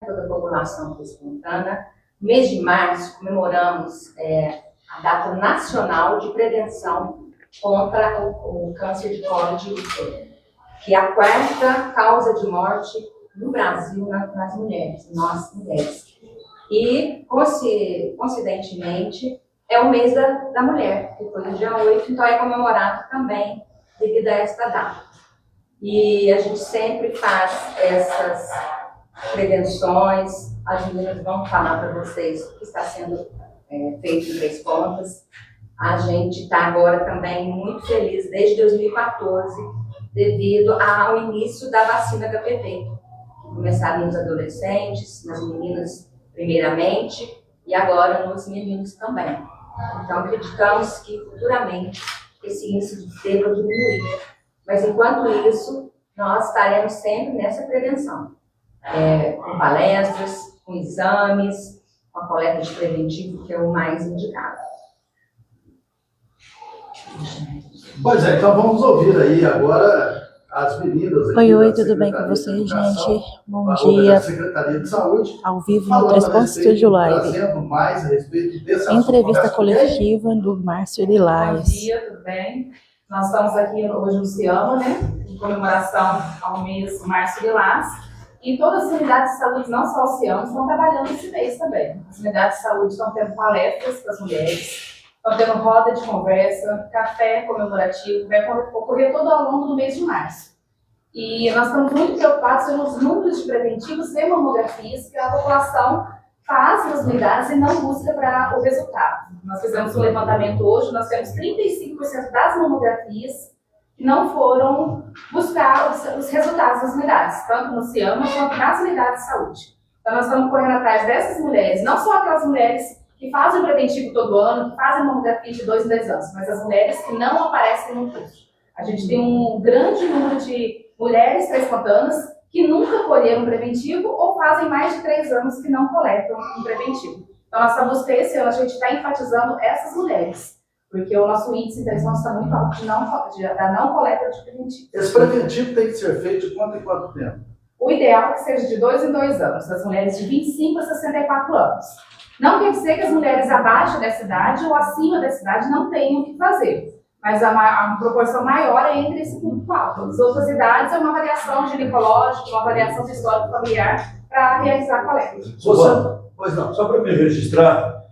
da população espontânea. No mês de março, comemoramos a data nacional de prevenção contra o câncer de colo de útero, que é a quarta causa de morte no Brasil nas mulheres, nós mulheres. E, coincidentemente, é o mês da mulher, que foi no dia 8, então é comemorado também devido a esta data. E a gente sempre faz essas prevenções, as meninas vão falar para vocês o que está sendo feito em Três Pontas. A gente está agora também muito feliz desde 2014, devido ao início da vacina HPV. Começaram nos adolescentes, nas meninas primeiramente, e agora nos meninos também. Então acreditamos que futuramente esse índice deva diminuir. Mas enquanto isso, nós estaremos sempre nessa prevenção. Com palestras, com exames, com a coleta de preventivo, que é o mais indicado. Pois é, então vamos ouvir aí agora as meninas. Oi, tudo bem com vocês, gente? Bom dia. Secretaria de Saúde, ao vivo no Três Pontos Studio Live. Mais a respeito desse entrevista coletiva do Márcio Lilás. Bom dia, tudo bem? Nós estamos aqui hoje no CIAMA, né? Em comemoração ao mês Márcio Lilás. E todas as unidades de saúde, não só o CIAMA, estão trabalhando esse mês também. As unidades de saúde estão tendo palestras para as mulheres, estão tendo roda de conversa, café comemorativo, vai ocorrer todo ao longo do mês de março. E nós estamos muito preocupados pelos números de preventivos e mamografias que a população faz nas unidades e não busca para o resultado. Nós fizemos um levantamento hoje, nós temos 35% das mamografias que não foram buscar os resultados das unidades, tanto no CIAMA quanto nas unidades de saúde. Então nós estamos correndo atrás dessas mulheres, não só aquelas mulheres que fazem o preventivo todo ano, que fazem mamografia de 2 em 2 anos, mas as mulheres que não aparecem no curso. A gente tem um grande número de mulheres transpontanas que nunca colheram preventivo ou fazem mais de 3 anos que não coletam um preventivo. Então, nós estamos esse ano, a gente está enfatizando essas mulheres, porque o nosso índice de transplante está muito alto da não coleta de preventivo. Esse preventivo tem que ser feito de quanto em quanto tempo? O ideal é que seja de 2 em 2 anos, das mulheres de 25 a 64 anos. Não quer dizer que as mulheres abaixo dessa idade ou acima dessa idade não tenham o que fazer, mas a proporção maior é entre esse público alto. As outras idades é uma avaliação ginecológica, uma avaliação de histórico familiar para realizar a coleta. Pois não. Só para me registrar,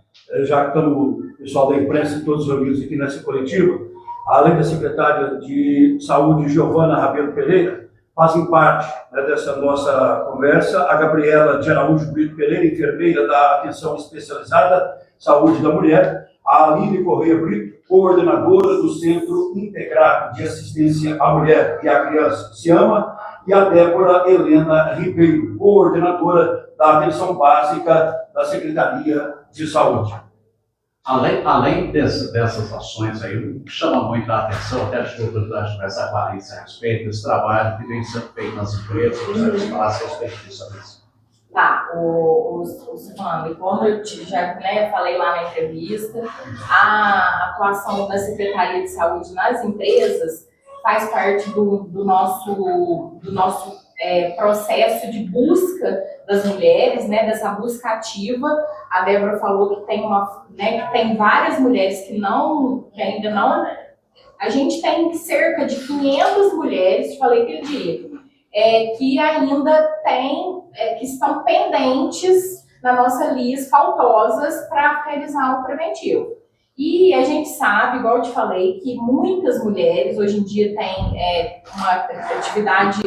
já que estamos o pessoal da imprensa todos reunidos aqui nessa coletiva, além da secretária de Saúde, Giovana Rabelo Pereira, fazem parte dessa nossa conversa a Gabriela de Araújo Brito Pereira, enfermeira da Atenção Especializada Saúde da Mulher, a Aline Correia Brito, coordenadora do Centro Integrado de Assistência à Mulher e à Criança CIAMA, e a Débora Helena Ribeiro, coordenadora da Atenção Básica da Secretaria de Saúde. Além dessas ações aí, o que chama muito a atenção, até tive a oportunidade de conversar com a Alice a respeito desse trabalho que vem sendo feito nas empresas, você falar a respeito disso. Tá, Silvano, como eu já falei lá na entrevista, a atuação da Secretaria de Saúde nas empresas faz parte do nosso processo de busca das mulheres, dessa busca ativa. A Débora falou que tem várias mulheres que ainda não... A gente tem cerca de 500 mulheres, falei aquele dia, que ainda que estão pendentes na nossa lista, faltosas para realizar o preventivo. E a gente sabe, igual eu te falei, que muitas mulheres hoje em dia têm uma atividade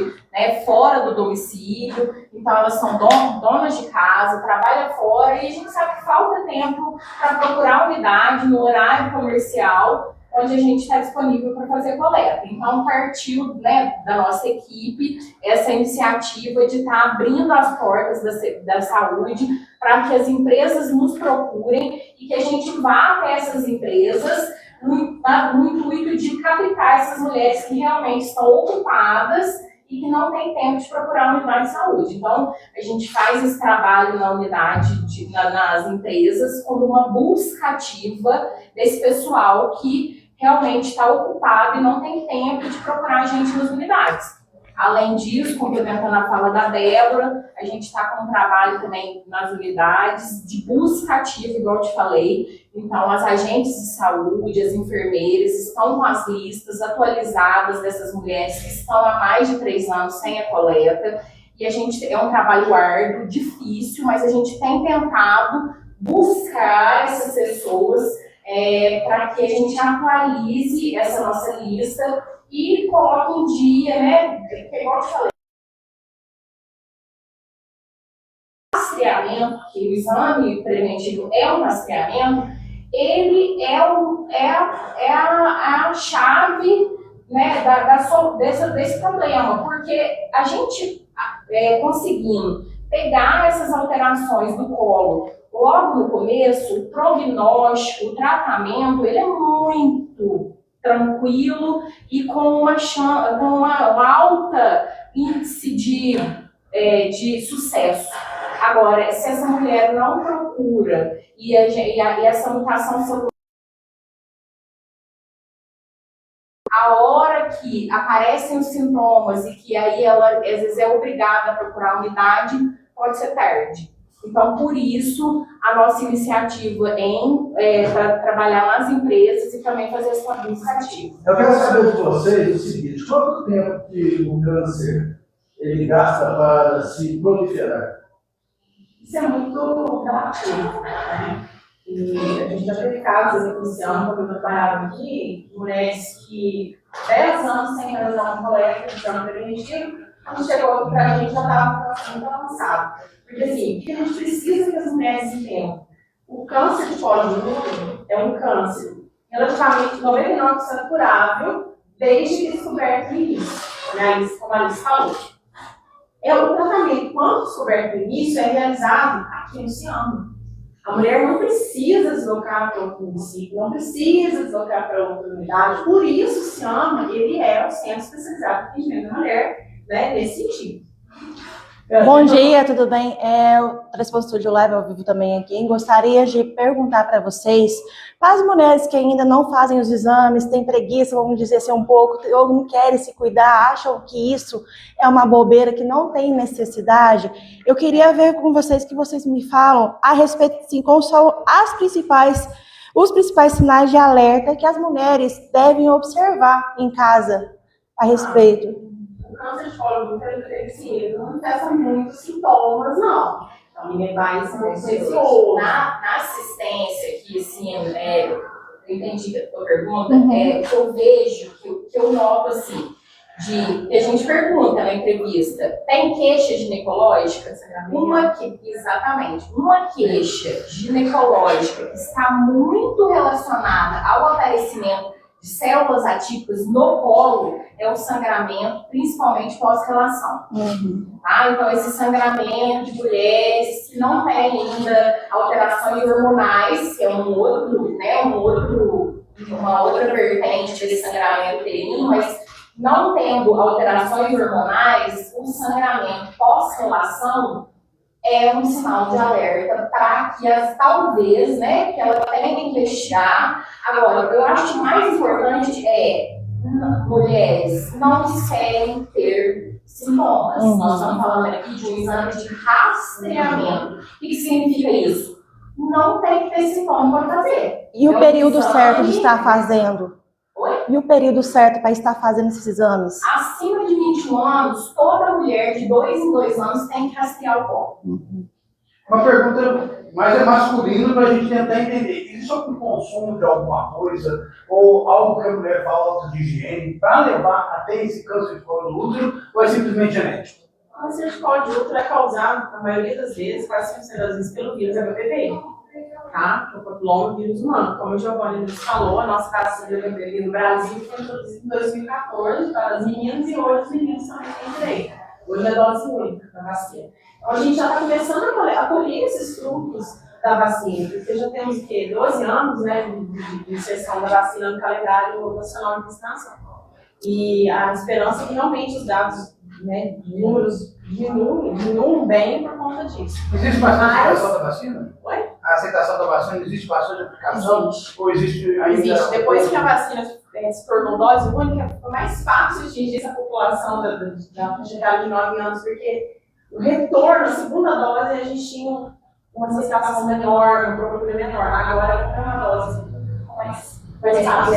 fora do domicílio, então elas são donas de casa, trabalham fora, e a gente sabe que falta tempo para procurar unidade no horário comercial, onde a gente está disponível para fazer coleta. Então partiu da nossa equipe essa iniciativa de estar abrindo as portas da saúde para que as empresas nos procurem e que a gente vá até essas empresas no intuito de captar essas mulheres que realmente estão ocupadas e que não têm tempo de procurar uma unidade de saúde. Então, a gente faz esse trabalho na unidade, nas empresas, como uma busca ativa desse pessoal que realmente está ocupado e não tem tempo de procurar a gente nas unidades. Além disso, complementando a fala da Débora, a gente está com um trabalho também nas unidades de busca ativa, igual eu te falei. Então, as agentes de saúde, as enfermeiras estão com as listas atualizadas dessas mulheres que estão há mais de 3 anos sem a coleta. E a gente é um trabalho árduo, difícil, mas a gente tem tentado buscar essas pessoas para que a gente atualize essa nossa lista e coloque em dia, né? Igual eu te falei. Rastreamento, que o exame preventivo é um rastreamento, ele é a chave, né, desse problema, porque a gente conseguindo pegar essas alterações do colo logo no começo, o prognóstico, o tratamento, ele é muito tranquilo e com uma alta índice de sucesso. Agora, se essa mulher não procura e essa mutação celular, a hora que aparecem os sintomas e que aí ela às vezes é obrigada a procurar a unidade, pode ser tarde. Então, por isso, a nossa iniciativa para trabalhar nas empresas e também fazer essa busca ativa. Eu quero saber de vocês o seguinte: quanto tempo que o câncer ele gasta para se proliferar? Isso é muito relativo, né? E a gente já teve casos aqui esse ano, quando eu trabalhava aqui, mulheres que 10 anos sem realizar uma coleta de exame preventivo, quando chegou para a gente já estava muito avançado. Porque assim, o que a gente precisa que as mulheres entendam? O câncer de colo de útero é um câncer relativamente 99% curável, desde que descoberto no início, né? Como a Alice falou. O tratamento, quando descoberto no início, é realizado aqui no Ciama. A mulher não precisa deslocar para outro município, não precisa deslocar para outra unidade. Por isso, o Ciama, ele é o centro especializado de atendimento da mulher, né, nesse sentido. Bom dia, tudo bem? O Transposto Estúdio Live ao vivo também aqui. Gostaria de perguntar para vocês, para as mulheres que ainda não fazem os exames, têm preguiça, vamos dizer assim, um pouco, ou não querem se cuidar, acham que isso é uma bobeira, que não tem necessidade, eu queria ver com vocês que vocês me falam a respeito, assim, como são os principais sinais de alerta que as mulheres devem observar em casa a respeito. O câncer de colo do útero, ele não manifesta muitos sintomas, não. Então, ele é mais silencioso. Na assistência, que assim, eu entendi a tua pergunta, o que eu vejo, que eu noto assim, que a gente pergunta na entrevista, tem queixa ginecológica? Exatamente. Uma queixa ginecológica que está muito relacionada ao aparecimento de células atípicas no colo é o sangramento, principalmente pós-relação. Tá? Então, esse sangramento de mulheres que não têm ainda alterações hormonais, que é uma outra vertente desse sangramento uterino, mas não tendo alterações hormonais, o sangramento pós-relação é um sinal de alerta para que talvez, né, que ela tenha que investigar. Agora, eu acho que o mais importante mulheres não esperem ter sintomas. Nós estamos falando aqui de um exame de rastreamento. O que significa isso? Não tem que ter sintoma para fazer. E o período certo de estar fazendo? Oi? E o período certo para estar fazendo esses exames? Acima de 21 anos, toda mulher de 2 em 2 anos tem que rastrear o colo. Uma pergunta mais masculina para a gente tentar entender. Existe algum consumo de alguma coisa ou algo que a mulher falta de higiene para levar até esse câncer de colo do útero ou é simplesmente genético? O câncer de colo de útero é causado, na maioria das vezes, quase 100% das vezes, pelo vírus HPV. Tá? O papiloma vírus humano. Como o Giovanni falou, a nossa vacina de HPV no Brasil foi introduzida em 2014 para as meninas e hoje os meninos também têm direito. Hoje é dose única da vacina. Então a gente já está começando a colher esses frutos da vacina, porque já temos o quê? 12 anos, né, de inserção da vacina no calendário nacional de vacinação. E a esperança é que realmente os dados, né, de números diminuam bem por conta disso. Existe bastante circulação da vacina? Oi? aceitação da vacina? Existe vacina de aplicação? Existe. Ou existe ainda? Existe. Depois que a vacina se tornou dose única, ficou mais fácil de atingir essa população da faixa de 9 anos, porque o retorno, a segunda dose, a gente tinha uma aceitação menor, um problema menor. Agora, uma dose mais fácil.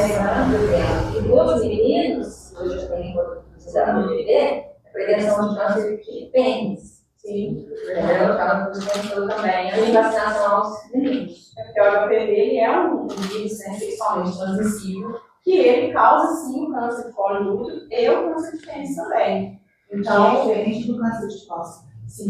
E dos meninos, hoje eu também precisando viver, a prevenção de câncer de pênis. Sim. Eu estava pensando também a vacinação aos meninos. Porque o HPV ele é um vírus sexualmente transmissível, que ele causa sim câncer de colo de útero e o câncer de pênis também. Então, é diferente do câncer de próstata. sim.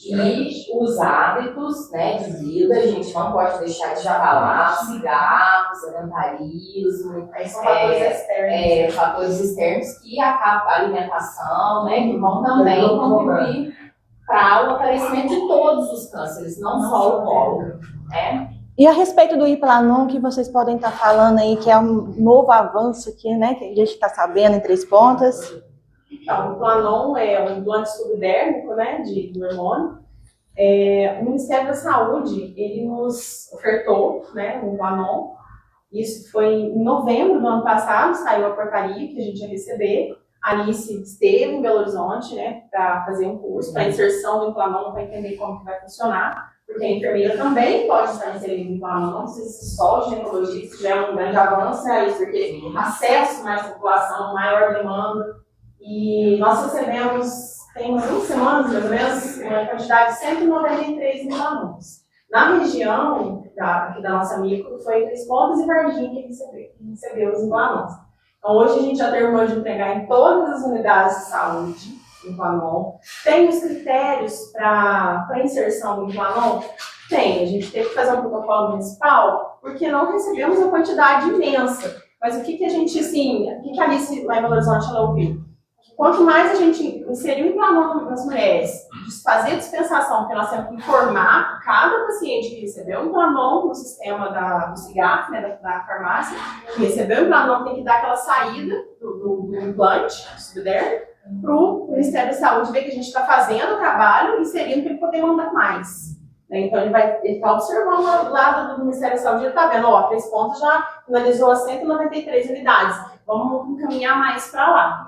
E os hábitos, né, de vida, a gente não pode deixar de falar, cigarro, sedentarismo, São fatores externos. fatores externos que acabam a alimentação, né, que vão também contribuir para o aparecimento de todos os cânceres, não só o colo, né? E a respeito do Implanon, que vocês podem estar falando aí, que é um novo avanço aqui, né, que a gente está sabendo em Três Pontas. Então, o Planon é um implante subdérmico, né, do hormônio. O Ministério da Saúde, ele nos ofertou, né, um Planon. Isso foi em novembro do ano passado, saiu a portaria que a gente ia receber. A Alice esteve em Belo Horizonte, né, para fazer um curso para inserção do Planon, para entender como que vai funcionar. Porque a enfermeira também pode estar inserida em Planon, não precisa ser só o ginecologista, que já é um grande avanço, é isso, porque acesso mais população, maior demanda. E nós recebemos, tem umas 2 semanas, mais ou menos, uma quantidade de 193 Implanos. Na região aqui da nossa micro, foi Três Pontas e Varginha que recebeu os Implanos. Então, hoje a gente já terminou de entregar em todas as unidades de saúde Implanon. Tem os critérios para inserção do Implanon? Tem. A gente teve que fazer um protocolo municipal porque não recebemos uma quantidade imensa. Mas o que a gente, assim, o que a Alice lá em Belo Horizonte ela ouviu? Quanto mais a gente inserir o Implanon nas mulheres, fazer a dispensação, porque nós temos que informar cada paciente que recebeu o Implanon no sistema do CIGAF, né, da farmácia, que recebeu o Implanon tem que dar aquela saída do implante subdérmico para o Ministério da Saúde ver que a gente está fazendo o trabalho, inserindo para ele poder mandar mais. Então, ele está observando lá do Ministério da Saúde, ele está vendo, ó, Três Pontas já finalizou as 193 unidades, vamos encaminhar mais para lá.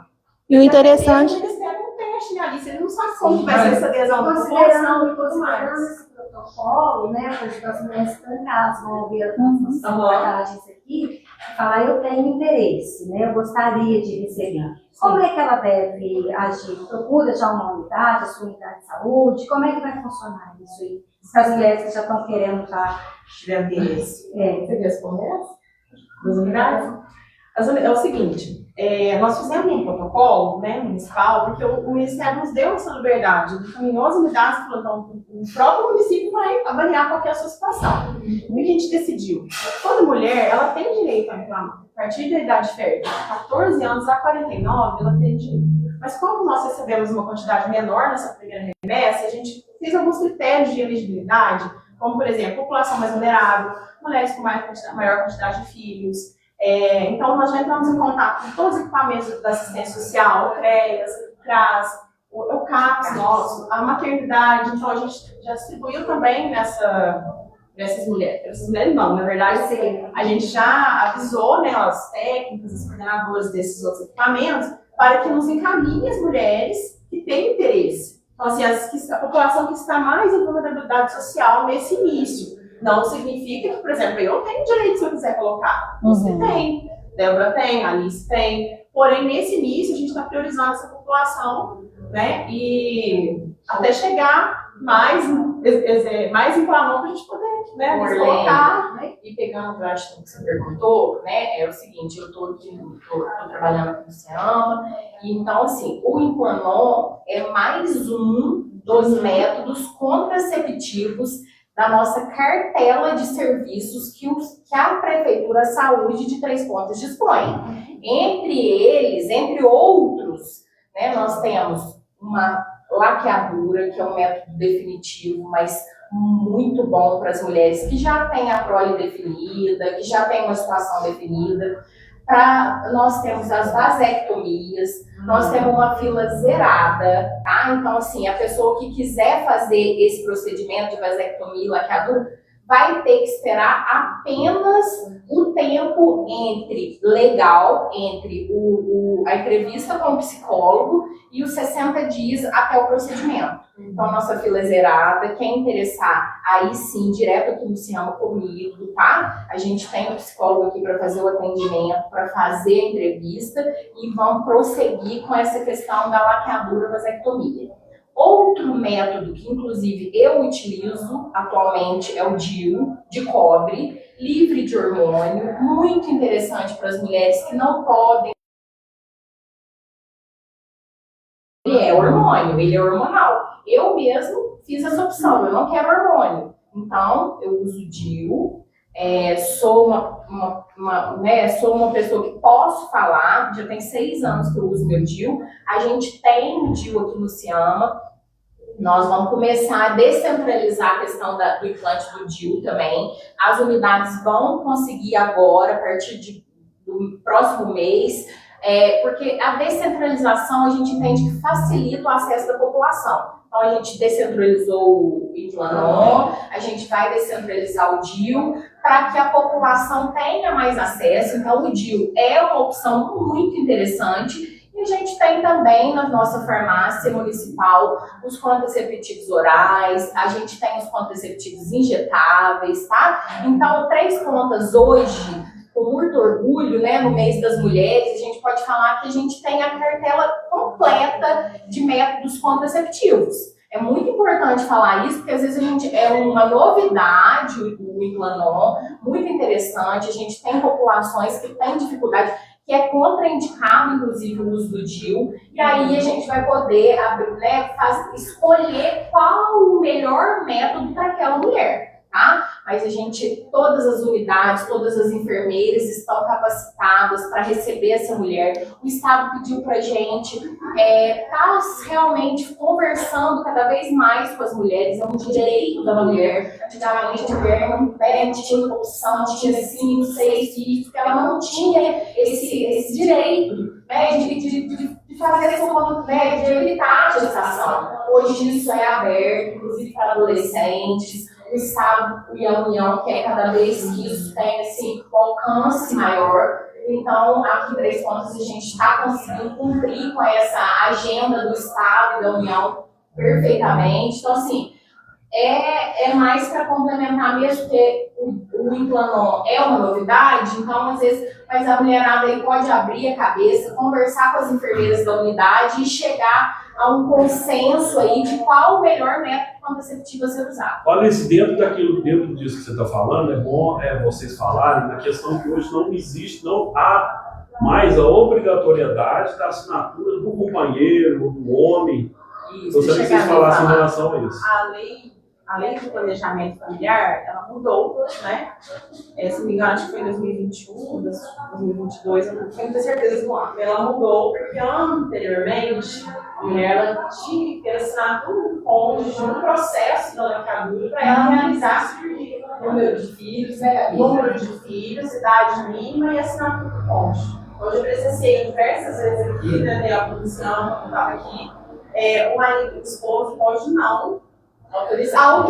E o interessante... O Ministério não teste, né, Alice? Ele não sabe como vai ser essa adesão da população e tudo mais. Esse protocolo, né, para as mulheres trancadas, vão ouvir a transmissão aqui, falar, eu tenho interesse, né, eu gostaria de receber. Como é que ela deve agir? Procura já uma unidade, a sua unidade de saúde? Como é que vai funcionar isso aí? As mulheres que já estão querendo já tiver interesse. Você respondeu? Das unidades? É o seguinte, nós fizemos um protocolo, né, municipal, porque o Ministério nos deu essa liberdade, ele encaminhou as unidades e falou, então, o próprio município vai avaliar qual que é a sua situação. O que a gente decidiu? Toda mulher, ela tem direito a reclamar. A partir da idade fértil, de 14 anos a 49, ela tem direito. Mas como nós recebemos uma quantidade menor nessa primeira remessa, a gente fez alguns critérios de elegibilidade, como, por exemplo, população mais vulnerável, mulheres com maior quantidade de filhos. Então, nós já entramos em contato com todos os equipamentos da assistência social, o CREAS, o CRAS, o CAPS nosso, a maternidade. Então, a gente já distribuiu também nessas mulheres. Essas mulheres não, na verdade, a gente já avisou, né, as técnicas, as coordenadoras desses outros equipamentos, para que nos encaminhem as mulheres que têm interesse. Então, assim, a população que está mais em vulnerabilidade social nesse início. Não significa que, por exemplo, eu tenho direito se eu quiser colocar. Você tem, Débora tem, Alice tem. Porém, nesse início, a gente está priorizando essa população, né? E até chegar mais Implanon para a gente poder, né, colocar. Né? E pegando o gancho que você perguntou, né? É o seguinte, eu estou trabalhando aqui no SEAMA, e então, assim, o Implanon é mais um dos métodos contraceptivos da nossa cartela de serviços que a Prefeitura Saúde de Três Pontas dispõe. Entre eles, entre outros, né, nós temos uma laqueadura, que é um método definitivo, mas muito bom para as mulheres que já têm a prole definida, que já têm uma situação definida. Nós temos as vasectomias, nós temos uma fila zerada, tá? Então, assim, a pessoa que quiser fazer esse procedimento de vasectomia e laqueadura, vai ter que esperar apenas o tempo entre legal, entre a entrevista com o psicólogo e os 60 dias até o procedimento. Então, nossa fila é zerada. Quem interessar, aí sim, direto aqui no Ciama comigo, tá? A gente tem um psicólogo aqui para fazer o atendimento, para fazer a entrevista e vamos prosseguir com essa questão da laqueadura vasectomia. Outro método que, inclusive, eu utilizo atualmente é o DIU, de cobre, livre de hormônio, muito interessante para as mulheres que não podem. Ele é hormônio, ele é hormonal. Eu mesmo fiz essa opção, eu não quero hormônio. Então, eu uso o DIU, sou uma pessoa que posso falar, já tem 6 anos que eu uso meu DIU. A gente tem o DIU aqui no Ciama. Nós vamos começar a descentralizar a questão do implante do DIU também. As unidades vão conseguir agora, a partir do próximo mês, porque a descentralização a gente entende que facilita o acesso da população. Então, a gente descentralizou o Implanon, a gente vai descentralizar o DIU para que a população tenha mais acesso. Então, o DIU é uma opção muito interessante. E a gente tem também na nossa farmácia municipal os contraceptivos orais, a gente tem os contraceptivos injetáveis, tá? Então, 3 Pontas hoje, com muito orgulho, né, no mês das mulheres, a gente pode falar que a gente tem a cartela completa de métodos contraceptivos. É muito importante falar isso, porque às vezes a gente é uma novidade, o Implanon, muito interessante. A gente tem populações que têm dificuldade, que é contraindicado, inclusive, o uso do DIU, e aí a gente vai poder escolher qual o melhor método para aquela mulher, tá? Mas todas as unidades, todas as enfermeiras estão capacitadas para receber essa mulher. O Estado pediu para a gente tá realmente conversando cada vez mais com as mulheres, é um direito da mulher. Antigamente a mulher não tinha opção, tinha 5, 6 filhos, porque ela não tinha esse direito, né, de fazer essa, de evitar a gestação. Hoje isso é aberto, inclusive para adolescentes. O Estado e a União quer cada vez que isso tenha assim, um alcance maior. Então, aqui em 3 Pontas, a gente está conseguindo cumprir com essa agenda do Estado e da União perfeitamente. Então, assim, é mais para complementar mesmo, porque o Implanon é uma novidade, então, às vezes, mas a mulherada aí pode abrir a cabeça, conversar com as enfermeiras da unidade e chegar a um consenso aí de qual o melhor método contraceptivo a ser usado. Olha, dentro disso que você está falando, é bom vocês falarem na questão que hoje não há mais a obrigatoriedade da assinatura do companheiro, do homem. Isso, Gostaria que vocês falassem em relação a isso. A lei do planejamento familiar, ela mudou, né? Se não me engano, acho que foi em 2021, 2022, eu não tenho muita certeza do ano. Ela mudou porque anteriormente a mulher ela tinha que ter assinado um cônjuge, um processo da laqueadura para ela realizar a cirurgia. Número de filhos, idade mínima e assinatura do cônjuge. Hoje eu presenciei diversas vezes aqui, né? A produção, eu estava aqui, o marido, o esposo pode não autorizar.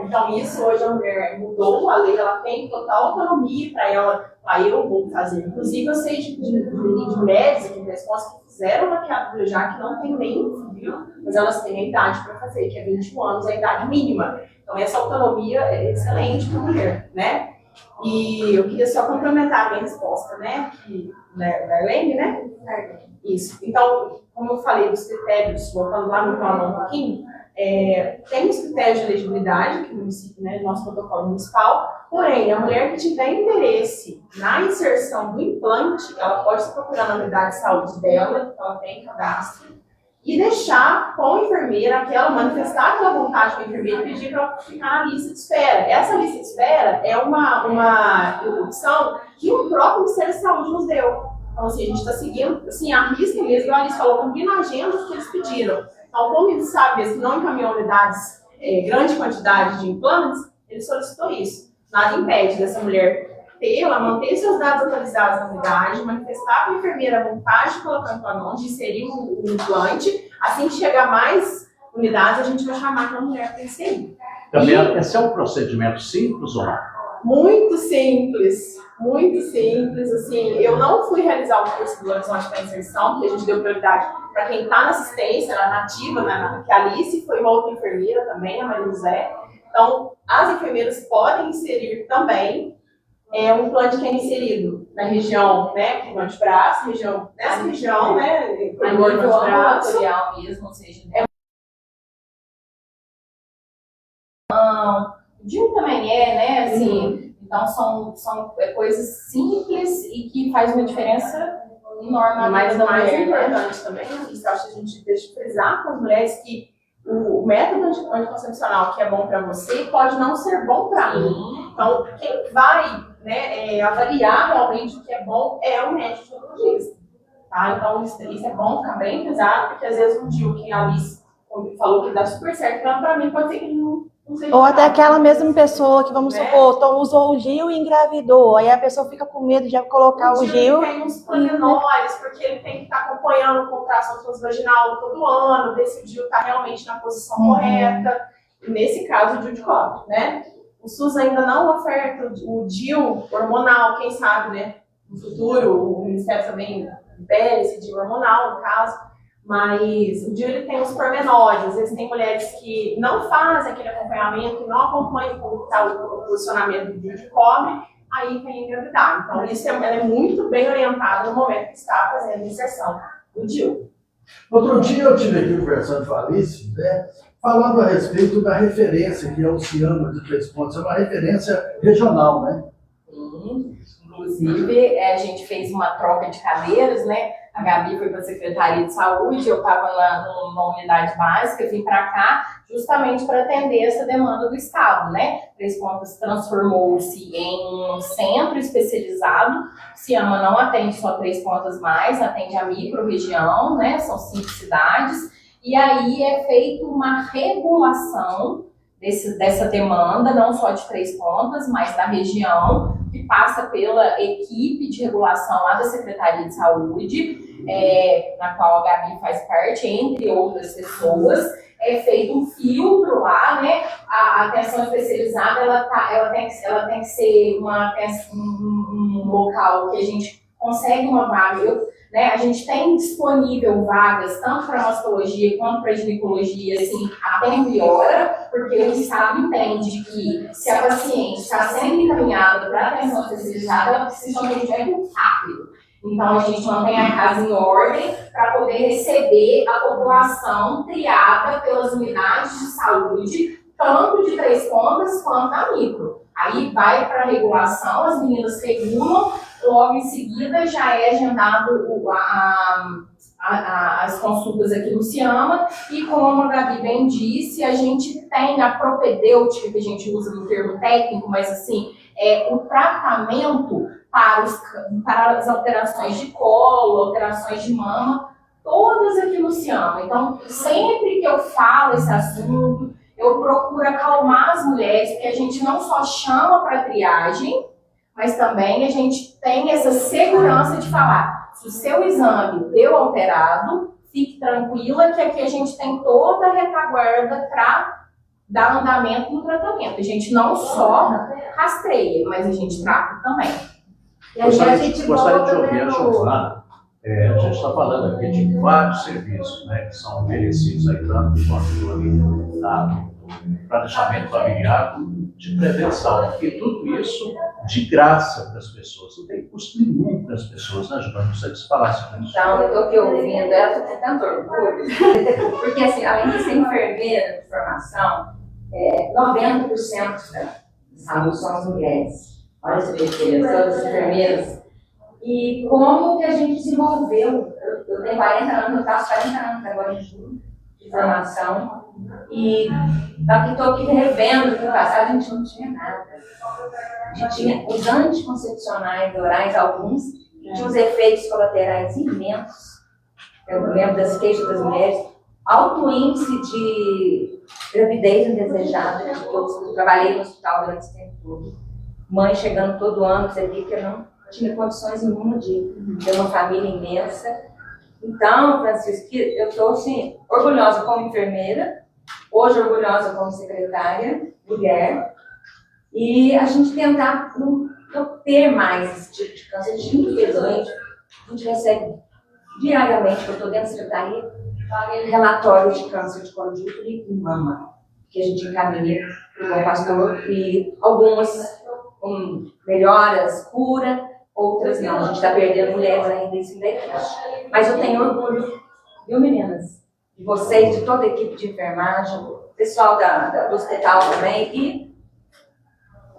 Então, isso hoje a mulher mudou a lei, ela tem total autonomia para ela, eu vou fazer. Inclusive, eu sei de médicos aqui em resposta que fizeram laqueadura já, que não tem nenhum filho, mas elas têm a idade para fazer, que é 21 anos, a idade mínima. Então, essa autonomia é excelente para a mulher, né? E eu queria só complementar a minha resposta, né? Da Arlene, né? Isso. Então, como eu falei dos critérios, voltando lá no plano um pouquinho, tem os critérios de elegibilidade, que o município, né, nosso protocolo municipal, porém, a mulher que tiver interesse na inserção do implante, ela pode se procurar na unidade de saúde dela, que ela tem cadastro, e deixar com a enfermeira, manifestar aquela vontade com a enfermeira e pedir para ela ficar na lista de espera. Essa lista de espera é uma opção que o próprio Ministério da Saúde nos deu. Então, assim, a gente está seguindo, assim, a risca mesmo, a Alice falou, cumprindo a agenda que eles pediram. Então, como ele sabe mesmo que não encaminhou unidades, grande quantidade de implantes, ele solicitou isso. Nada impede dessa mulher manter seus dados atualizados na unidade, manifestar para a enfermeira a vontade de colocar o Implanon, de inserir o implante. Assim que chegar mais unidades, a gente vai chamar aquela mulher para inserir. Gabriela, esse é um procedimento simples ou não? Muito simples, assim, eu não fui realizar o curso do Horizonte da Inserção, porque a gente deu prioridade para quem está na assistência, na nativa, né, que a Alice foi uma outra enfermeira também, a Maria José. Então, as enfermeiras podem inserir também um implante que é inserido na região, né, do antebraço, nessa região, né, A nível ambulatorial mesmo, ou seja, o DIU também né, assim, então são coisas simples e que faz uma diferença enorme. Mas o mais mulher, importante também, isso eu acho que a gente deixa de frisar com as mulheres que o método anticoncepcional que é bom para você pode não ser bom para mim. Então, quem vai, né, avaliar realmente o que é bom é o médico ginecologista. Tá? Então, isso é bom ficar bem pesado, porque às vezes um DIU que a Alice falou que dá super certo para mim, pode ser que ele não seja. Ou até aquela mesma pessoa que, vamos supor, usou o DIU e engravidou. Aí a pessoa fica com medo de colocar o DIU. Tem uns pormenores, porque ele tem que estar acompanhando a contração transvaginal todo ano, ver se o DIU está realmente na posição correta. Nesse caso, o DIU de cobre, né? O SUS ainda não oferta o DIU hormonal, quem sabe, né? No futuro, o Ministério também libera esse DIU hormonal, no caso. Mas o DIU ele tem os pormenores. Às vezes tem mulheres que não fazem aquele acompanhamento, que não acompanham como está o posicionamento do DIU de cobre, aí vem engravidar. Então, isso ela é muito bem orientada no momento que está fazendo a inserção do DIU. Outro dia eu estive aqui conversando com a Alice, né, falando a respeito da referência, que é o Ciama de Três Pontos, é uma referência regional, né? Sim. Inclusive, a gente fez uma troca de cadeiras, né? A Gabi foi para a Secretaria de Saúde, eu estava numa unidade básica, vim para cá justamente para atender essa demanda do Estado, né? Três Pontas transformou-se em um centro especializado. O Ciama não atende só Três Pontas mais, atende a micro-região, né? São 5 cidades. E aí é feita uma regulação dessa demanda, não só de Três Pontas, mas da região, que passa pela equipe de regulação lá da Secretaria de Saúde, na qual a Gabi faz parte, entre outras pessoas. É feito um filtro lá, né? A atenção especializada, ela tem que ser um local que a gente consegue uma vaga, né? A gente tem disponível vagas tanto para mastologia quanto para ginecologia, assim, até melhora, porque o Estado entende que se a paciente está sendo encaminhada para atenção especializada, ela precisa de um atendimento rápido. Então, a gente mantém a casa em ordem para poder receber a população triada pelas unidades de saúde, tanto de Três Pontas quanto da micro. Aí vai para a regulação, as meninas regulam, logo em seguida já é agendado as consultas aqui no Ciama, e como a Gabi bem disse, a gente tem a propedêutica, que a gente usa no termo técnico, mas assim, o tratamento para as alterações de colo, alterações de mama, todas aqui no Ciama. Então, sempre que eu falo esse assunto, eu procuro acalmar as mulheres, porque a gente não só chama para triagem, mas também a gente tem essa segurança de falar, se o seu exame deu alterado, fique tranquila que aqui a gente tem toda a retaguarda para dar andamento no tratamento. A gente não só rastreia, mas a gente trata também. E aí a gente Gostaria de volta, ouvir a Giovana. A gente está falando aqui de vários serviços, né, que são oferecidos aí, tanto do controle do planejamento familiar, de prevenção. E tudo isso de graça para as pessoas. Não tem custo nenhum para as pessoas, né, Giovana? Você falasse para isso. Então, eu estou aqui ouvindo, eu estou com tanto orgulho, porque assim, além de ser enfermeira de formação, 90% da saúde são as mulheres. Olha essa beleza, todas as enfermeiras. E como que a gente desenvolveu? Eu tenho 40 anos, eu faço 40 anos agora em julho de formação. E estou aqui revendo que no passado a gente não tinha nada. A gente tinha os anticoncepcionais orais, alguns, que tinham os efeitos colaterais imensos. Eu lembro das queixas das mulheres. Alto índice de gravidez indesejada. Eu trabalhei no hospital durante esse tempo todo. Mãe chegando todo ano, você via que eu não tinha condições nenhuma de ter uma família imensa. Então, Francisco, eu estou assim, orgulhosa como enfermeira, hoje orgulhosa como secretária, mulher, e a gente tentar não ter mais esse tipo de câncer. Infelizmente, a gente recebe diariamente, que eu estou dentro da secretaria, relatórios de câncer de colo de útero e mama, que a gente encaminha para o bom pastor, e algumas com melhoras, cura, outras não. A gente está perdendo mulheres ainda, isso ainda é triste. Mas eu tenho orgulho, viu, meninas? De vocês, de toda a equipe de enfermagem, pessoal do hospital também, e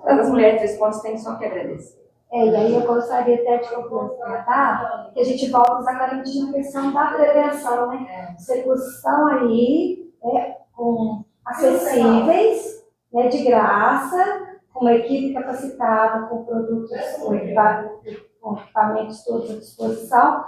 as mulheres de 3 pontos têm só que agradecer. E aí eu gostaria até de complementar que a gente volta exatamente na questão da prevenção, né? Os recursos estão aí, acessíveis, né, de graça, com uma equipe capacitada, com produtos, com equipamentos todos à disposição,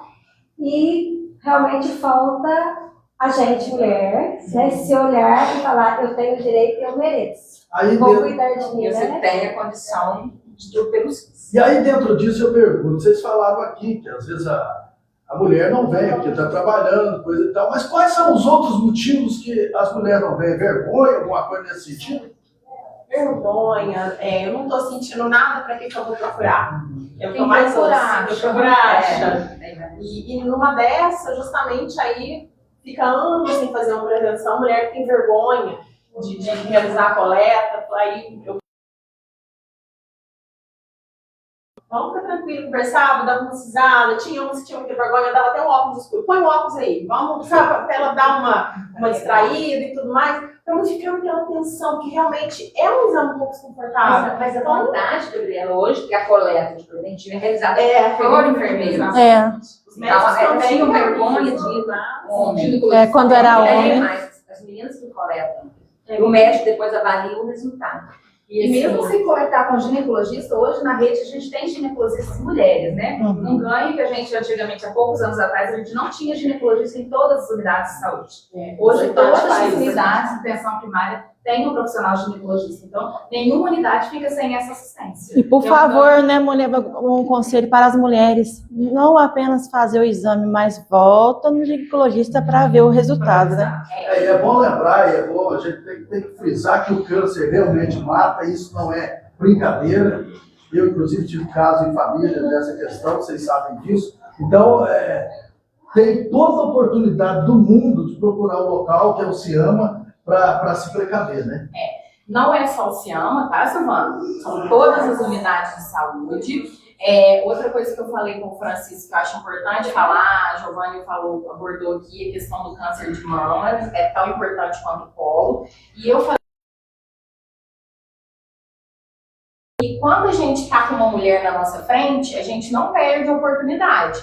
e realmente falta a gente, mulher, né, se olhar e falar, eu tenho direito e eu mereço. Aí Vou dentro, cuidar de mim, Você né? tem a condição de tudo pelo SUS. e aí dentro disso eu pergunto, vocês falaram aqui que às vezes a mulher não vem porque está trabalhando, coisa e tal, mas quais são os outros motivos que as mulheres não vêm? Vergonha, alguma coisa nesse sentido? Vergonha, eu não tô sentindo nada, pra que eu vou procurar? Eu Tem tô mais procuracha. procuracha. E numa dessa, justamente aí, fica anos sem fazer uma prevenção, a mulher tem vergonha de realizar a coleta, aí eu... Vamos ficar tranquilo, conversava, dava uma cisada, tinha uns que tinham que ter vergonha, dava até um óculos escuro, põe o óculos aí, vamos, sabe, pra ela dar uma distraída e tudo mais, pra não ficar aquela tensão, que realmente é um exame um pouco desconfortável. Mas a vontade, Gabriela, hoje, que a coleta de preventivo é realizada por enfermeiros. Os médicos também tinham vergonha de ir lá, homem. Quando era Não tem homem. mais as meninas que coletam. O médico depois avalia o resultado. E mesmo sem coletar com ginecologista, hoje na rede a gente tem ginecologistas mulheres, né? Um ganho que a gente antigamente, há poucos anos atrás, a gente não tinha ginecologista em todas as unidades de saúde. Hoje todas as unidades de atenção primária têm um profissional ginecologista. Então, nenhuma unidade fica sem essa assistência. E por favor, né, mulher, um conselho para as mulheres, não apenas fazer o exame, mas volta no ginecologista para ver o resultado, né? É bom lembrar, e é bom, a gente tem que frisar que o câncer realmente mata, isso não é brincadeira. Eu, inclusive, tive caso em família dessa questão, vocês sabem disso. Então, tem toda a oportunidade do mundo de procurar o local, que é o CIAMA, para se precaver, né? Não é só o CIAMA, tá, Silvana? São todas as unidades de saúde. Outra coisa que eu falei com o Francisco, que eu acho importante falar, a Giovanni abordou aqui a questão do câncer de mama, é tão importante quanto o colo. E eu falei, e quando a gente está com uma mulher na nossa frente, a gente não perde a oportunidade.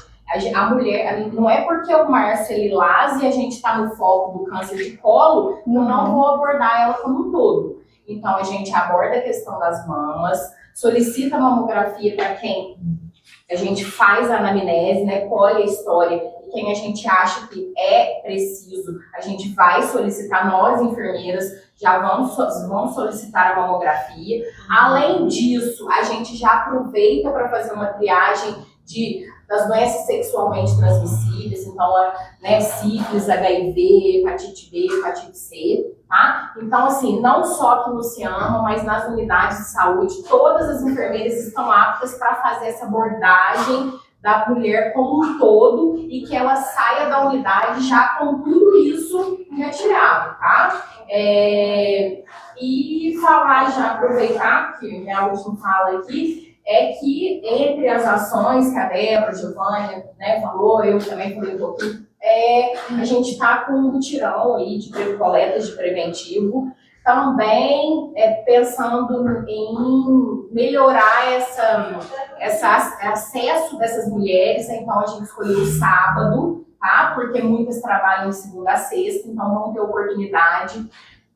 A mulher, não é porque o Márcio é lilás e a gente está no foco do câncer de colo, eu não vou abordar ela como um todo. Então, a gente aborda a questão das mamas, solicita a mamografia para quem a gente faz a anamnese, né, colhe a história, e quem a gente acha que é preciso, a gente vai solicitar, nós enfermeiras já vamos solicitar a mamografia. Além disso, a gente já aproveita para fazer uma triagem das doenças sexualmente transmissíveis, então, né, sífilis, HIV, hepatite B, hepatite C, tá? Então, assim, não só aqui no CIAMA, mas nas unidades de saúde, todas as enfermeiras estão aptas para fazer essa abordagem da mulher como um todo e que ela saia da unidade já com tudo isso retirado, tá? E falar já, aproveitar, que minha última fala aqui, é que entre as ações que a Débora, a Giovanni, né, falou, eu também falei um pouquinho, a gente está com um mutirão aí de coletas de preventivo, também pensando em melhorar esse acesso dessas mulheres, então a gente escolheu o sábado, tá? Porque muitas trabalham de segunda a sexta, então vão ter oportunidade.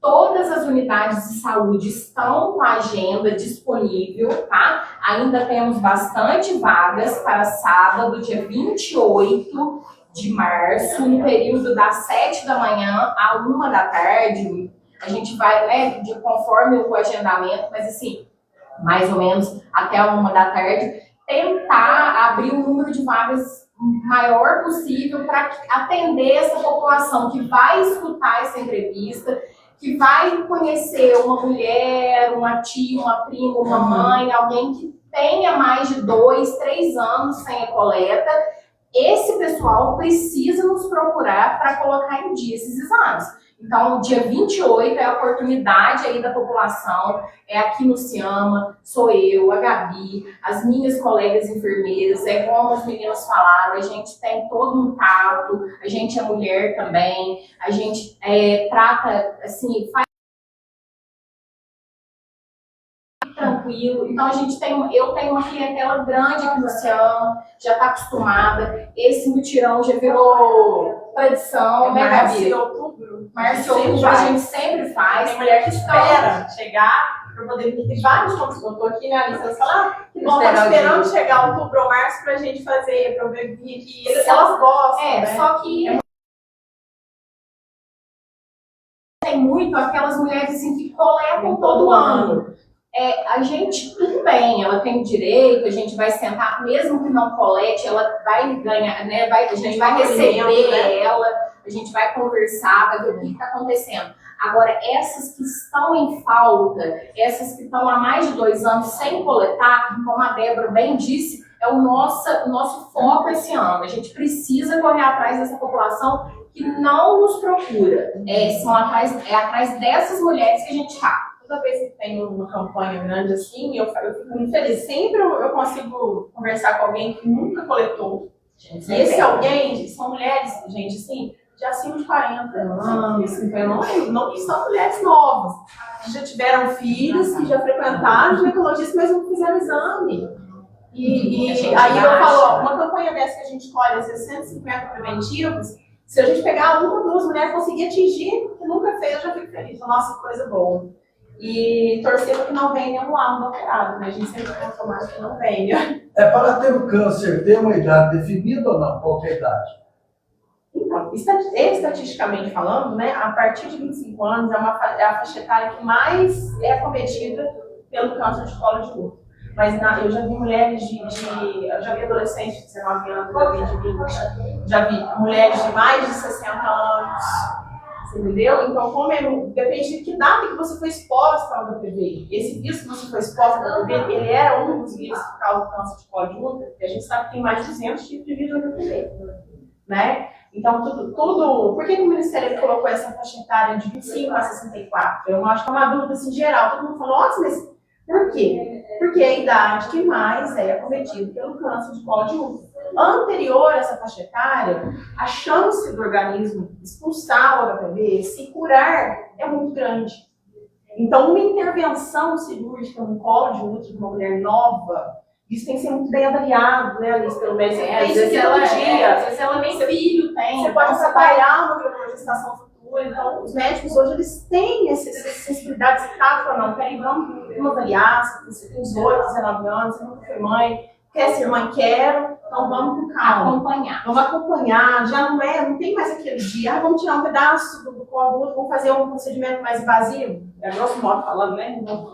Todas as unidades de saúde estão com a agenda disponível, tá? Ainda temos bastante vagas para sábado, dia 28 de março, no período das 7 da manhã à 1 da tarde. A gente vai, né, conforme o agendamento, mas assim, mais ou menos até a 1 da tarde, tentar abrir o número de vagas maior possível para atender essa população que vai escutar essa entrevista, que vai conhecer uma mulher, uma tia, uma prima, uma mãe, alguém que tenha mais de 2, 3 anos sem a coleta, esse pessoal precisa nos procurar para colocar em dia esses exames. Então, dia 28 é a oportunidade aí da população, é aqui no Ciama, sou eu, a Gabi, as minhas colegas enfermeiras, é como os meninos falaram, a gente tem todo um tato, a gente é mulher também, a gente trata, assim, faz tranquilo. Então, eu tenho uma clientela grande aqui no Ciama, já está acostumada, esse mutirão já virou tradição, né, Gabi? Março e outubro a gente sempre faz. Tem mulher que espera chegar para poder vir. Tem vários pontos. Eu estou aqui na lista, elas falam, que bom, tá esperando chegar outubro ou março para a gente fazer, para eu vir aqui. Elas gostam, né? Só que tem muito aquelas mulheres assim, que coletam todo ano. A gente, tudo bem, ela tem direito, a gente vai sentar, mesmo que não colete, ela vai ganhar, né? A gente vai receber ela, a gente vai conversar, vai ver o que está acontecendo. Agora, essas que estão em falta, essas que estão há mais de 2 anos sem coletar, como a Débora bem disse, é o nosso foco esse ano. A gente precisa correr atrás dessa população que não nos procura. Atrás dessas mulheres que a gente está. Toda vez que tem uma campanha grande assim, eu fico muito feliz. Sempre eu consigo conversar com alguém que nunca coletou. E esse alguém são mulheres, gente, assim, de acima de 40 anos, 50 anos, não são mulheres novas. Que já tiveram filhos, que já frequentaram ginecologista, mas não fizeram exame. E aí eu falo, uma campanha dessa que a gente escolhe, às vezes 150 preventivos, se a gente pegar 1 ou 2 mulheres conseguir atingir, que nunca fez, eu já fico feliz. Nossa, que coisa boa. E torcer para que não venha nenhum laudo operado, né? A gente sempre quer tomar que não venha. Para ter o câncer, tem uma idade definida ou não? Qual é a idade? Então, estatisticamente falando, né, a partir de 25 anos é a faixa etária que mais é acometida pelo câncer de colo de útero. Mas eu já vi mulheres eu já vi adolescentes de 19 anos, já vi de 20, já vi mulheres de mais de 60 anos. Entendeu? Então, depende de que data que você foi exposta ao HPV. Esse vírus que você foi exposta ao HPV, ele era um dos vírus que causa câncer de colo de útero, porque a gente sabe que tem mais de 200 tipos de vírus do HPV. Né? Então, tudo. Por que o Ministério colocou essa faixa etária de 25 a 64? Eu acho que é uma dúvida assim, geral. Todo mundo falou, nossa, mas por quê? Porque é a idade que mais é acometida pelo câncer de colo de útero. Anterior a essa faixa etária, a chance do organismo expulsar o HPV, se curar, é muito grande. Então, uma intervenção cirúrgica no colo de útero de uma mulher nova, isso tem que ser muito bem avaliado, né, Alice, pelo médico. Às vezes ela nem filho tem. Você pode trabalhar uma gestação futura. Então, os médicos hoje, eles têm essa sensibilidade de falar, não, peraí, vamos avaliar, você tem 18, 19 anos, você nunca foi mãe, quer ser mãe? Quero, então vamos com calma. Acompanhar. Vamos acompanhar, já não tem mais aquele dia, vamos tirar um pedaço do colo do útero, vamos fazer um procedimento mais invasivo. É grosso modo falando, né? Não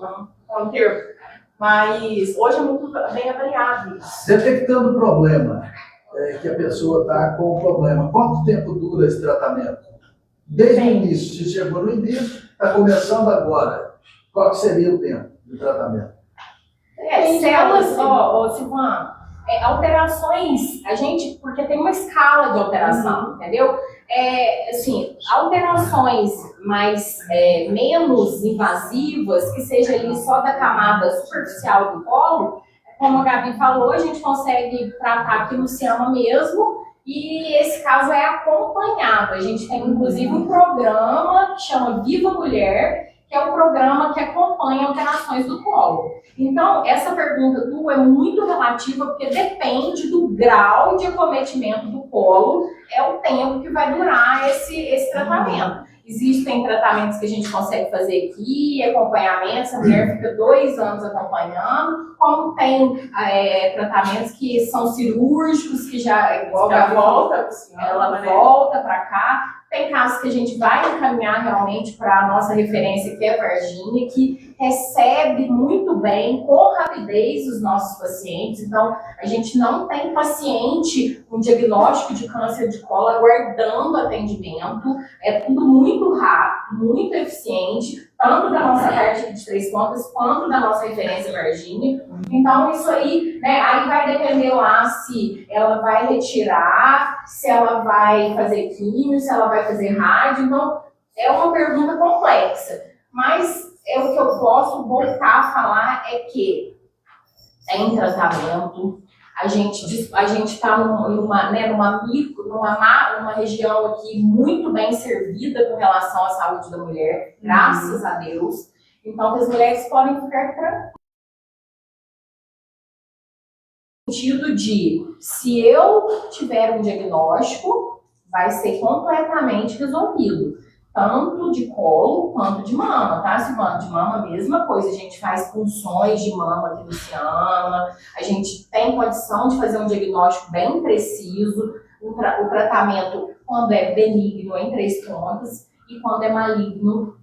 vamos ter. Mas hoje é muito bem avaliado isso. Detectando o problema, que a pessoa está com o problema, quanto tempo dura esse tratamento? Desde o início, se chegou no início, está começando agora. Qual que seria o tempo de tratamento? Células, Silvana, alterações, porque tem uma escala de alteração, entendeu? Assim, alterações menos invasivas, que seja ali só da camada superficial do colo, como a Gabi falou, a gente consegue tratar aqui no Ciama mesmo, e esse caso é acompanhado. A gente tem, inclusive, um programa que chama Viva Mulher, que é um programa que acompanha alterações do colo. Então, essa pergunta tua é muito relativa, porque depende do grau de acometimento do colo, é o tempo que vai durar esse tratamento. Existem tratamentos que a gente consegue fazer aqui, acompanhamentos, a mulher fica 2 anos acompanhando, como tem tratamentos que são cirúrgicos, que já igual ela volta para cá. Tem casos que a gente vai encaminhar realmente para a nossa referência, que é a Varginha, que recebe muito bem, com rapidez, os nossos pacientes. Então, a gente não tem paciente com diagnóstico de câncer de colo aguardando atendimento. É tudo muito rápido, muito eficiente, tanto da nossa parte aqui de Três Pontas, quanto da nossa referência Varginha. Então, isso aí, né, aí vai depender lá se ela vai retirar, se ela vai fazer químio, se ela vai fazer rádio. Então, é uma pergunta complexa. Mas o que eu posso voltar a falar é que em tratamento, a gente está numa região aqui muito bem servida com relação à saúde da mulher, graças a Deus. Então, as mulheres podem ficar tranquilas. No sentido de, se eu tiver um diagnóstico, vai ser completamente resolvido. Tanto de colo quanto de mama, tá, Silvana? De mama, mesma coisa. A gente faz punções de mama aqui no Ciama, a gente tem condição de fazer um diagnóstico bem preciso. O tratamento, quando é benigno, em Três Pontas, e quando é maligno,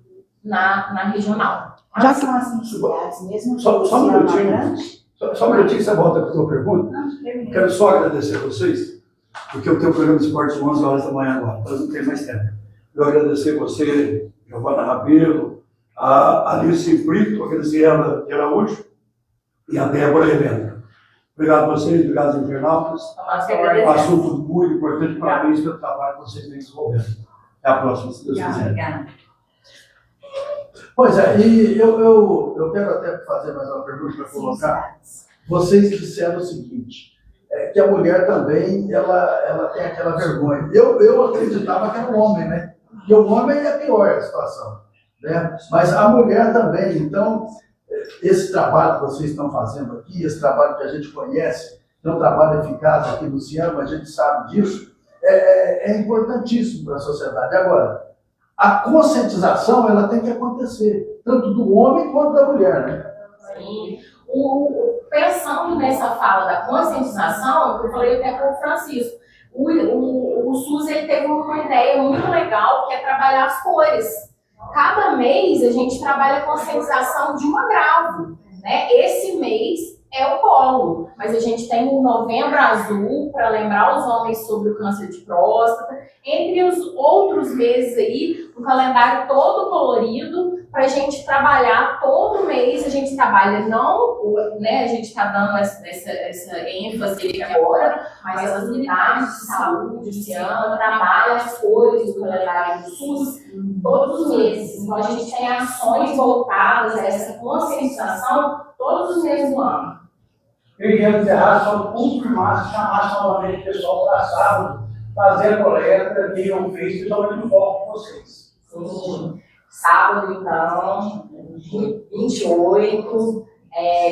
na regional. Já são as necessidades mesmo? Só um minutinho. Só um minutinho que você volta para a sua pergunta. Quero só agradecer a vocês, porque eu tenho um programa de esportes 11 horas da manhã agora, nós não temos mais tempo. Eu agradecer você, Giovana Rabelo, a Alice Brito, agradecer ela de Araújo, e a Débora Helena. Obrigado a vocês, obrigado aos internautas. Um assunto muito importante, parabéns pelo trabalho que vocês vêm desenvolvendo. Até a próxima, se Deus quiser. Obrigada. Pois é, e eu quero até fazer mais uma pergunta para colocar. Vocês disseram o seguinte, que a mulher também, ela tem aquela vergonha. Eu acreditava que era o homem, né? E o homem é pior a situação, né? Mas a mulher também. Então, esse trabalho que vocês estão fazendo aqui, esse trabalho que a gente conhece, é um trabalho eficaz aqui no Ciama, a gente sabe disso, é importantíssimo para a sociedade. Agora, a conscientização, ela tem que acontecer, tanto do homem quanto da mulher, né? Sim. Pensando nessa fala da conscientização, eu falei até com o Francisco, o SUS ele teve uma ideia muito legal, que é trabalhar as cores. Cada mês a gente trabalha a conscientização de um agravo, né? Esse mês é o colo, mas a gente tem o Novembro Azul para lembrar os homens sobre o câncer de próstata, entre os outros meses aí, um calendário todo colorido para a gente trabalhar todo mês. A gente trabalha a gente está dando essa ênfase aqui agora, mas as unidades de saúde de Ciama trabalham as cores do calendário do SUS todos os meses. Então a gente tem ações voltadas a essa conscientização todos os meses do ano. Eu ia encerrar só confirmar, se chamasse novamente o pessoal para sábado, fazer a coleta que eu fiz, principalmente no foco com vocês. Sim. Sábado, então,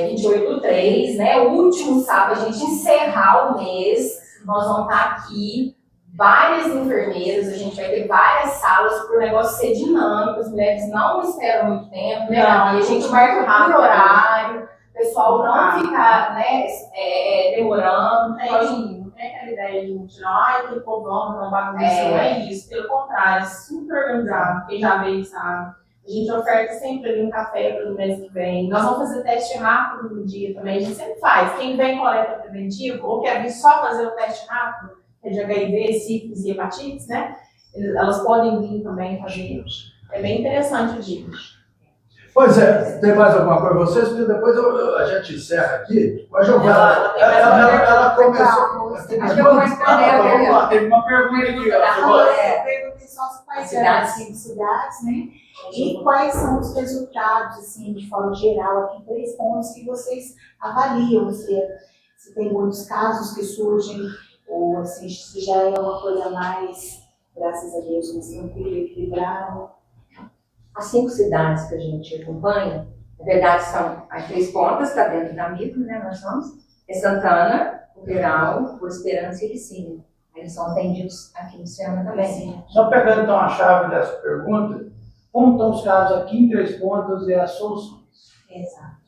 28 do 3, né? O último sábado, a gente encerrar o mês, nós vamos estar aqui, várias enfermeiras, a gente vai ter várias salas para o negócio ser dinâmico, as mulheres não esperam muito tempo, né? E a gente marca por horário, o pessoal não ficar, né, demorando. Não tem aquela ideia de ai, que povão, não bagunça, não é isso. Pelo contrário, é super organizado. Quem já veio sabe. A gente oferta sempre ali um café para o mês que vem. Nós vamos fazer teste rápido no dia também, a gente sempre faz. Quem vem coleta preventiva ou quer vir só fazer o teste rápido, que é de HIV, sífilis e hepatites, né? Elas podem vir também fazer. É bem interessante o dia. Pois é, tem mais alguma coisa para vocês? Porque depois a gente encerra aqui. Mas ela começou. Acho que eu vou responder. Vamos lá, teve uma pergunta aqui. Eu perguntei só quais eram as cidades, né? E quais são os resultados, assim, de forma geral, aqui em Três Pontos, que vocês avaliam, se tem muitos casos que surgem, ou assim, se já é uma coisa mais, graças a Deus, mais tranquila, equilibrada. As 5 cidades que a gente acompanha, na verdade, são as Três Pontas, está dentro da micro, né? Nós somos. É Santana, Rural, Boa Esperança e Licínio. Eles são atendidos aqui no Ciama também. Só pegando então a chave dessa pergunta, como estão os casos aqui em Três Pontas e as soluções? Exato.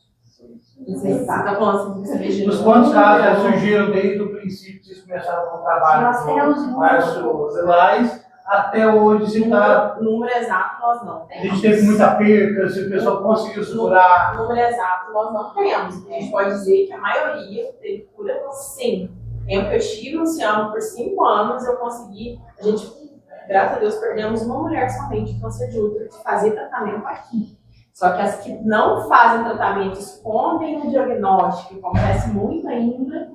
Os quantos casos surgiram desde o princípio que vocês começaram com o trabalho Nós temos com vários LAIs, até hoje, se tá, Número exato nós não a temos. gente teve muita perca, se o pessoal conseguiu segurar. Número exato nós não temos. A gente pode dizer que a maioria teve cura, sim. Eu que eu estive no Ciama por 5 anos, eu consegui, a gente, graças a Deus, perdemos uma mulher somente de câncer de útero que fazia tratamento aqui. Só que as que não fazem tratamento, escondem o diagnóstico, que acontece muito ainda,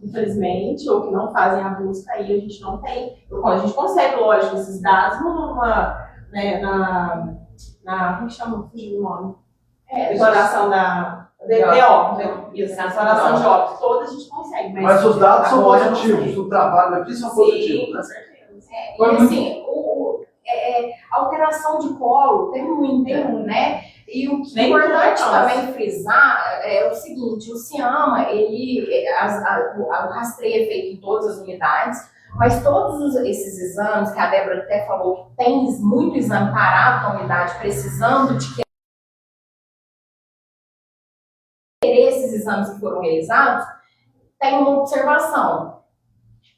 infelizmente, ou que não fazem a busca, aí a gente não tem. A gente consegue, lógico, esses dados numa, né, como que chama o nome? Declaração da DO, isso, declaração de óbito, todas a gente consegue. Mas os dados são agora positivos, o trabalho aqui são positivos, com né? certeza. E assim, a alteração de colo tem muito, né? E o que é importante também frisar é o seguinte, o Ciama, o rastreio é feito em todas as unidades, mas todos esses exames, que a Débora até falou que tem muito exame parado na unidade, precisando de querer esses exames que foram realizados, tem uma observação.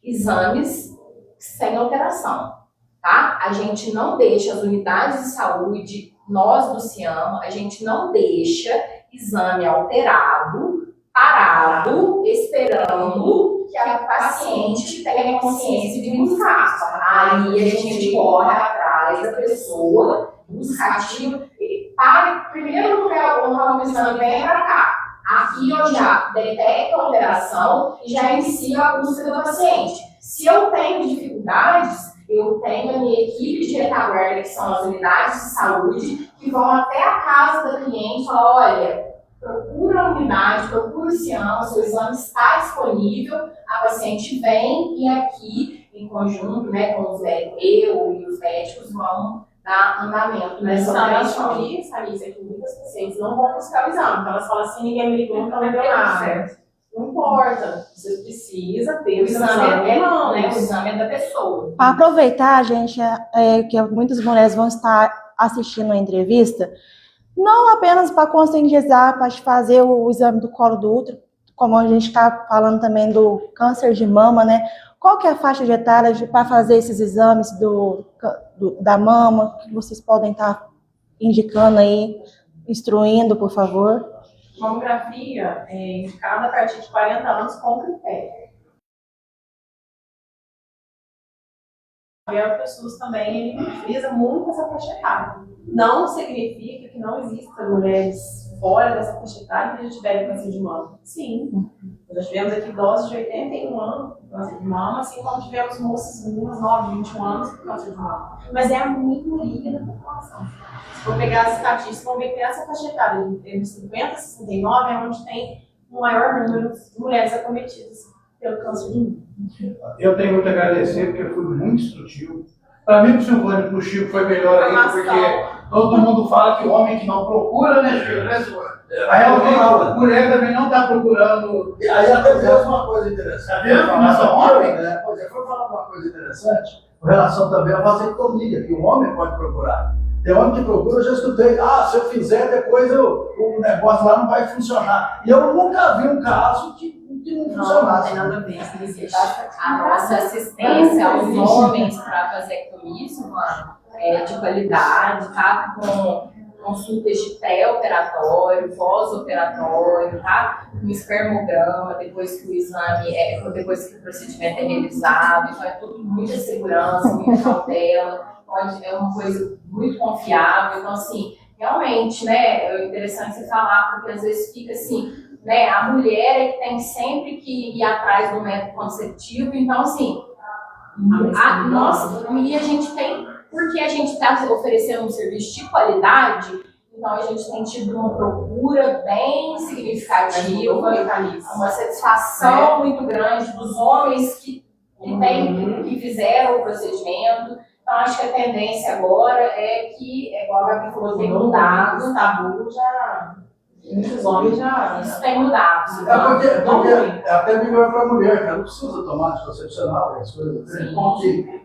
Exames sem alteração, tá? A gente não deixa as unidades de saúde, nós do Ciama, a gente não deixa exame alterado, parado, esperando que a paciente tenha consciência de buscar. Aí a gente corre atrás da pessoa, buscativa, para primeiro lugar, o exame vem para cá. Aqui eu já detecto a alteração e já inicio a busca do paciente. Se eu tenho dificuldades, eu tenho a minha equipe de retaguarda, que são as unidades de saúde, que vão até a casa da cliente e falam, olha, procura a unidade, procura o Ciama, seu exame está disponível, a paciente vem e aqui, em conjunto, né, com os médicos, eu e os médicos vão dar andamento nessa operação. Isso, Alice, é que muitas pacientes não vão buscar o exame, então elas falam assim, ninguém me ligou, então não deu nada. Não importa, você precisa ter o exame, né? O exame é da pessoa. Para aproveitar, gente, que muitas mulheres vão estar assistindo a entrevista, não apenas para conscientizar, para fazer o exame do colo do útero, como a gente está falando também do câncer de mama, né? Qual que é a faixa de etária para fazer esses exames da mama, que vocês podem estar indicando aí, instruindo, por favor? Mamografia é indicada a partir de 40 anos com critério. O SUS também ele frisa muito essa faixa etária. Não significa que não existam mulheres fora dessa faixa etária que já tiverem câncer de mama. Sim, nós já tivemos aqui idosos de 81 anos com câncer de mama, assim como tivemos moças meninas 9, 21 anos com câncer de mama. Mas é a minoria da população. Se for pegar as estatísticas, vão ver que essa faixa etária de 50 a 69 é onde tem o maior número de mulheres acometidas pelo câncer de mama. Eu tenho muito a agradecer, porque eu fui muito instrutivo. Para mim, para o Silvânia e para o Chico foi melhor ainda, porque todo mundo fala que o homem que não procura, né, Chico? Né, Silvânia? Realmente, a mulher também não está procurando. E aí acontece uma coisa interessante. Foi falar uma coisa interessante com relação também à vasectomia, que o homem pode procurar. Tem homem que procura, eu já escutei, se eu fizer, depois o negócio lá não vai funcionar. E eu nunca vi um caso que não funcionasse. Não tem nada a ver, isso não existe. A nossa assistência aos homens para vasectomia, mano, é de qualidade, tá? Com consultas de pré-operatório, pós-operatório, tá? Com espermograma, depois que o exame, depois que o procedimento é realizado, então é tudo muita segurança, muita cautela, é uma coisa muito confiável, então assim, realmente, né, é interessante você falar, porque às vezes fica assim, né, a mulher é que tem sempre que ir atrás do método conceptivo, então assim, e a gente tem, porque a gente está oferecendo um serviço de qualidade, então a gente tem tido uma procura bem significativa, uma satisfação muito grande dos homens que fizeram o procedimento. Então acho que a tendência agora é que, igual a Gabi falou, tem mudado, o tabu já, muitos homens já, isso tem mudado. Porque até melhor para a mulher, que ela não precisa tomar anticoncepcional, as coisas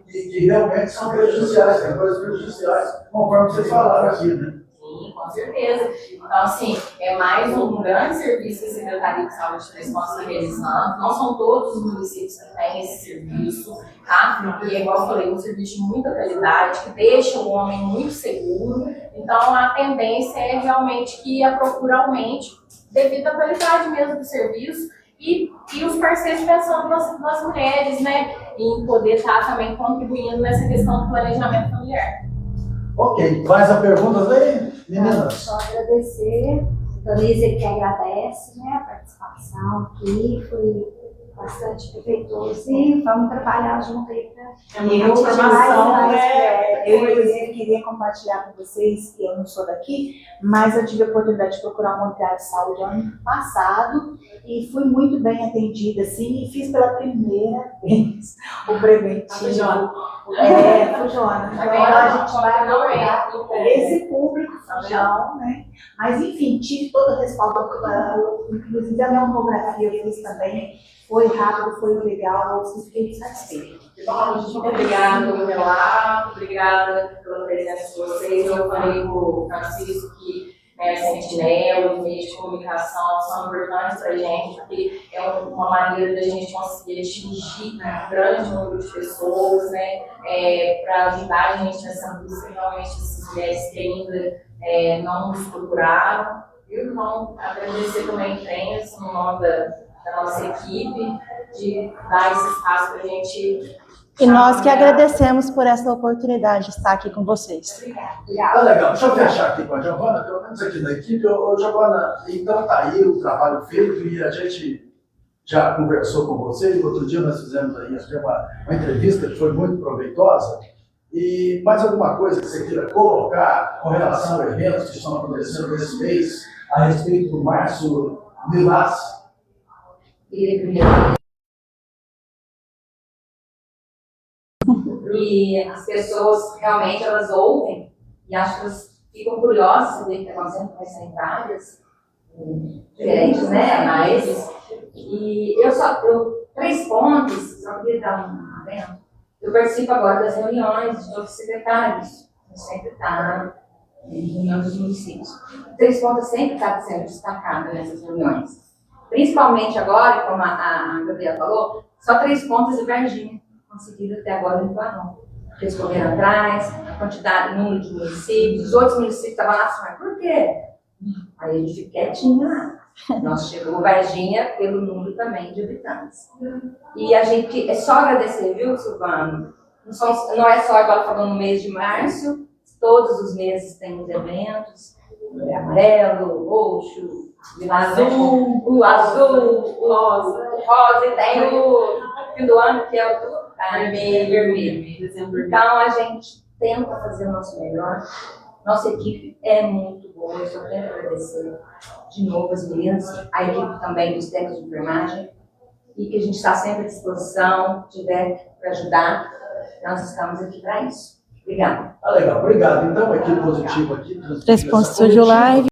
que realmente são prejudiciais, tem coisas prejudiciais, conforme vocês falaram aqui, né? Sim, com com certeza. Então, assim, é mais um grande serviço que a Secretaria de Saúde de Três Pontos está realizando. Não são todos os municípios que têm esse serviço, tá? E, igual eu falei, um serviço de muita qualidade, que deixa o homem muito seguro. Então, a tendência é realmente que a procura aumente devido à qualidade mesmo do serviço e os parceiros pensando nas mulheres, né? Em poder estar também contribuindo nessa questão do planejamento familiar. Ok, mais a perguntas aí, meninas? Só agradecer, Donise que agradece, né, a participação aqui, foi bastante proveitoso e vamos trabalhar junto aí para E informação, né? Eu, inclusive, queria compartilhar com vocês, que eu não sou daqui, mas eu tive a oportunidade de procurar uma unidade de saúde ano passado e fui muito bem atendida, assim, e fiz pela primeira vez o preventivo. Fujona. Fujona. Então, a gente vai abordar esse público, Fujão, né? Mas, enfim, tive todo o respaldo, inclusive a mamografia eu fiz também. Foi rápido, foi legal, eu fiquei satisfeita. Muito obrigada pelo relato, obrigada pela presença de vocês. Eu falei com o Francisco que a Sentinela, os meios de comunicação são importantes para a gente, porque é uma maneira da gente conseguir atingir um grande número de pessoas, né, para ajudar a gente nessa busca, realmente, essas mulheres que ainda não nos procuraram. Eu vou agradecer também a imprensa, no nome da nossa equipe, de dar esse espaço para a gente. E nós que agradecemos por essa oportunidade de estar aqui com vocês. Obrigada. Tá legal, deixa eu fechar aqui com a Giovana, pelo menos aqui da equipe. Ô, Giovana, então tá aí o trabalho feito e a gente já conversou com você. Outro dia nós fizemos aí uma entrevista que foi muito proveitosa. E mais alguma coisa que você queira colocar com relação a eventos que estão acontecendo nesse mês, a respeito do Márcio Vilas? E as pessoas realmente elas ouvem e acho que elas ficam curiosas de saber o que está acontecendo com as sanitárias diferentes, né? Mas e eu 3 pontos, só queria dar um adendo. Eu participo agora das reuniões de outros secretários, eu sempre está em reunião dos municípios. 3 pontos sempre está sendo destacado nessas reuniões. Principalmente agora, como a Gabriela falou, só 3 pontos de Varginha conseguiram até agora no Planão. Eles correram atrás, a quantidade, o número de municípios, os outros municípios estavam lá assim, mas por quê? Aí a gente fica quietinho lá. Nós chegou Varginha pelo número também de habitantes. E a gente, é só agradecer, viu, Silvano? Não é só agora falando no mês de março, todos os meses tem os eventos, amarelo, roxo, azul, o rosa, e tem o fim do ano que é o vermelho. Então a gente tenta fazer o nosso melhor. Nossa equipe é muito boa, eu só tenho que agradecer de novo as meninas, a equipe também dos técnicos de enfermagem, e que a gente está sempre à disposição, tiver para ajudar, nós estamos aqui para isso. Obrigada. Tá legal, obrigado. Então, aqui positivo aqui. 3 pontos de live.